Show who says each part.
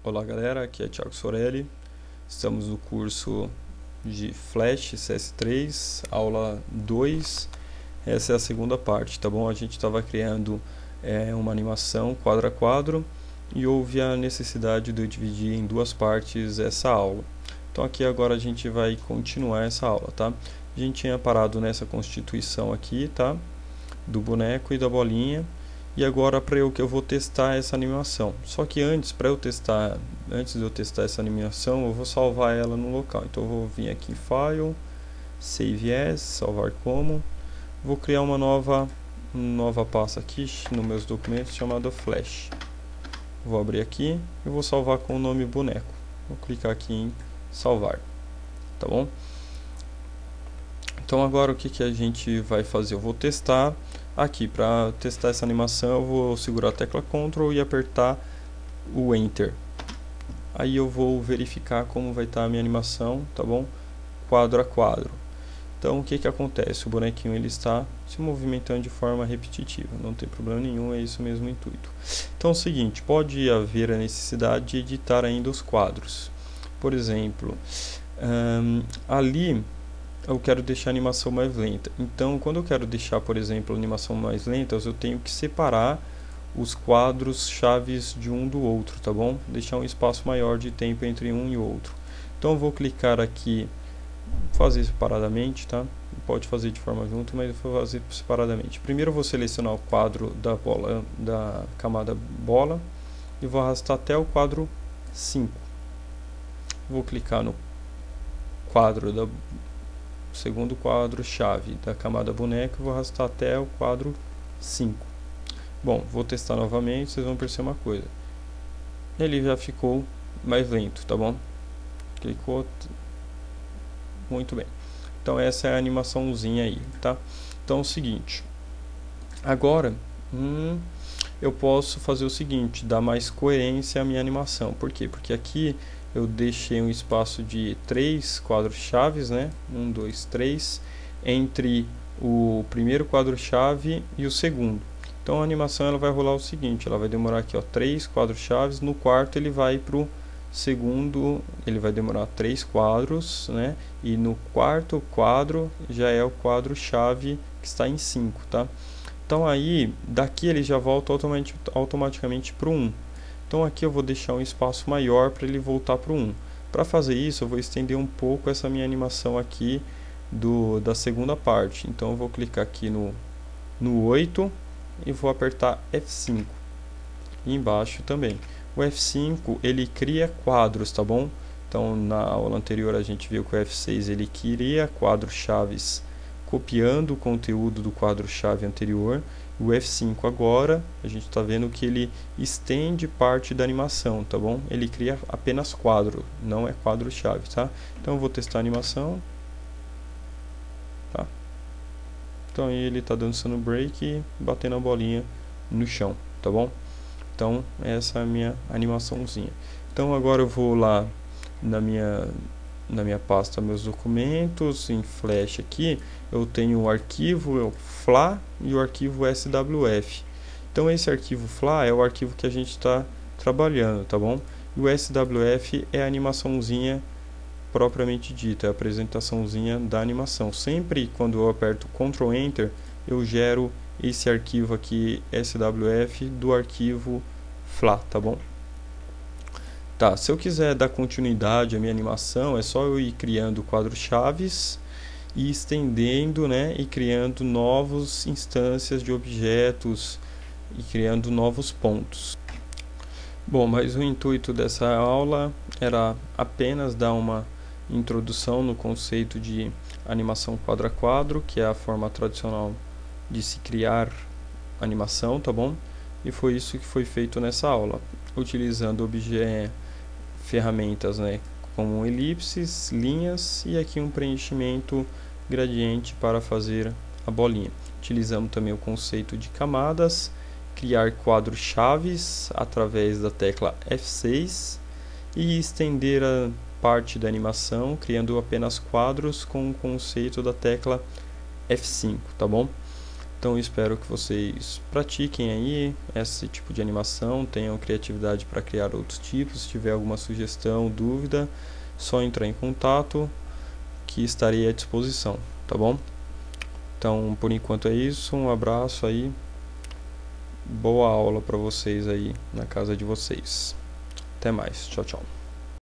Speaker 1: Olá galera, aqui é Thiago Sorelli. Estamos no curso de Flash CS3, aula 2. Essa é a segunda parte, tá bom? A gente estava criando uma animação quadro a quadro e houve a necessidade de eu dividir em duas partes essa aula. Então aqui agora a gente vai continuar essa aula, tá? A gente tinha parado nessa constituição aqui, tá? Do boneco e da bolinha. E agora para eu vou testar essa animação. Só que antes de eu testar essa animação, eu vou salvar ela no local. Então eu vou vir aqui em File, Save As, salvar como. Vou criar uma nova pasta aqui nos meus documentos chamada Flash. Vou abrir aqui e vou salvar com o nome boneco. Vou clicar aqui em salvar, tá bom? Então agora o que a gente vai fazer? Eu vou testar aqui. Para testar essa animação eu vou segurar a tecla Ctrl e apertar o Enter. Aí eu vou verificar como vai estar a minha animação, tá bom? Quadro a quadro. Então o que acontece? O bonequinho ele está se movimentando de forma repetitiva, não tem problema nenhum, é isso mesmo o intuito. Então é o seguinte, pode haver a necessidade de editar ainda os quadros. Por exemplo, ali eu quero deixar a animação mais lenta. Então, quando eu quero deixar, por exemplo, a animação mais lenta, eu tenho que separar os quadros chaves de um do outro, tá bom? Deixar um espaço maior de tempo entre um e outro. Então, eu vou clicar aqui, fazer separadamente, tá? Pode fazer de forma junto, mas eu vou fazer separadamente. Primeiro, eu vou selecionar o quadro da bola, da camada bola, e vou arrastar até o quadro 5. Vou clicar no quadro da segundo quadro chave da camada boneco e vou arrastar até o quadro 5. Bom, vou testar novamente, vocês vão perceber uma coisa. Ele já ficou mais lento, tá bom? Clicou. Muito bem. Então essa é a animaçãozinha aí, tá? Então é o seguinte. Agora, eu posso fazer o seguinte, dar mais coerência à minha animação. Por quê? Porque aqui eu deixei um espaço de 3 quadros chaves, né? 1, 2, 3, entre o primeiro quadro chave e o segundo. Então a animação ela vai rolar o seguinte, ela vai demorar aqui, ó, 3 quadros chaves, no quarto ele vai para o segundo, ele vai demorar 3 quadros, né? E no quarto quadro já é o quadro chave que está em 5, tá? Então aí, daqui ele já volta automaticamente para o 1. Então aqui eu vou deixar um espaço maior para ele voltar para o 1. Para fazer isso eu vou estender um pouco essa minha animação aqui da segunda parte. Então eu vou clicar aqui no 8 e vou apertar F5. E embaixo também. O F5 ele cria quadros, tá bom? Então na aula anterior a gente viu que o F6 ele cria quadros chaves copiando o conteúdo do quadro-chave anterior. O F5 agora, a gente está vendo que ele estende parte da animação, tá bom? Ele cria apenas quadro, não é quadro-chave, tá? Então eu vou testar a animação. Tá? Então aí ele está dançando break e batendo a bolinha no chão, tá bom? Então essa é a minha animaçãozinha. Então agora eu vou lá na minha pasta meus documentos, em Flash aqui, eu tenho o arquivo FLA e o arquivo SWF. Então esse arquivo FLA é o arquivo que a gente está trabalhando, tá bom? E o SWF é a animaçãozinha propriamente dita, é a apresentaçãozinha da animação. Sempre quando eu aperto Ctrl Enter, eu gero esse arquivo aqui, SWF, do arquivo FLA, tá bom? Tá, se eu quiser dar continuidade à minha animação, é só eu ir criando quadros chaves e estendendo, né, e criando novas instâncias de objetos e criando novos pontos. Bom, mas o intuito dessa aula era apenas dar uma introdução no conceito de animação quadro a quadro, que é a forma tradicional de se criar animação, tá bom? E foi isso que foi feito nessa aula, utilizando ferramentas, né, como elipses, linhas e aqui um preenchimento gradiente para fazer a bolinha. Utilizamos também o conceito de camadas, criar quadros chaves através da tecla F6 e estender a parte da animação criando apenas quadros com o conceito da tecla F5, tá bom? Então espero que vocês pratiquem aí esse tipo de animação, tenham criatividade para criar outros tipos. Se tiver alguma sugestão, dúvida, só entrar em contato que estarei à disposição, tá bom? Então por enquanto é isso, um abraço aí, boa aula para vocês aí na casa de vocês. Até mais, tchau, tchau.